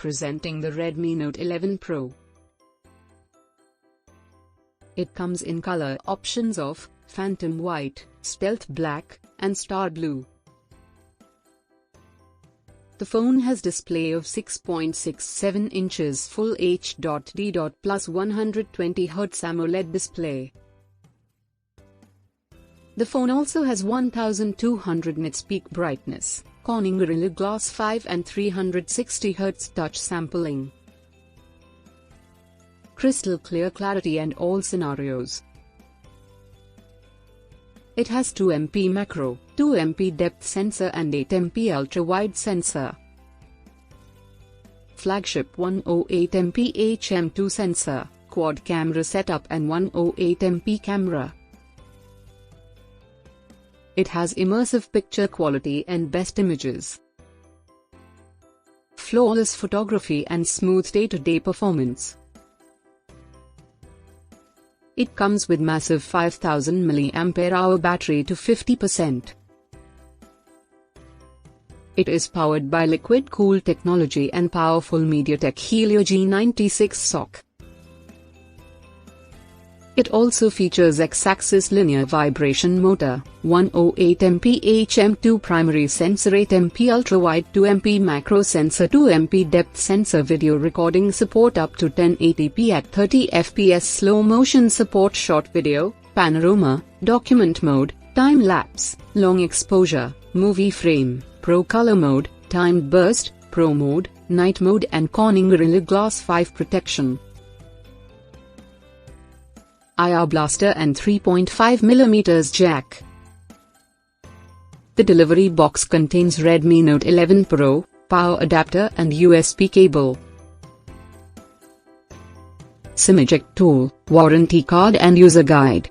Presenting the Redmi Note 11 Pro. It comes in color options of Phantom White, Stealth Black, and Star Blue. The phone has display of 6.67 inches Full HD+, plus 120Hz AMOLED display. The phone also has 1200 nits peak brightness, Corning Gorilla Glass 5 and 360Hz touch sampling. Crystal clear clarity and all scenarios. It has 2MP macro, 2MP depth sensor and 8MP ultra-wide sensor. Flagship 108MP HM2 sensor, quad camera setup and 108MP camera. It has immersive picture quality and best images, flawless photography and smooth day-to-day performance. It comes with massive 5000 mAh battery to 50%. It is powered by liquid-cooled technology and powerful MediaTek Helio G96 SoC. It also features X-axis linear vibration motor, 108MP HM2 primary sensor, 8MP ultra-wide, 2MP macro sensor, 2MP depth sensor, video recording support up to 1080p at 30fps, slow motion support, short video, panorama, document mode, time-lapse, long exposure, movie frame, pro color mode, timed burst, pro mode, night mode and Corning Gorilla Glass 5 protection. IR blaster and 3.5mm jack. The delivery box contains Redmi Note 11 Pro, power adapter and USB cable. SIM eject tool, warranty card and user guide.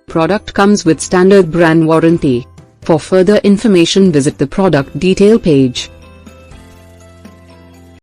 Product comes with standard brand warranty. For further information visit the product detail page.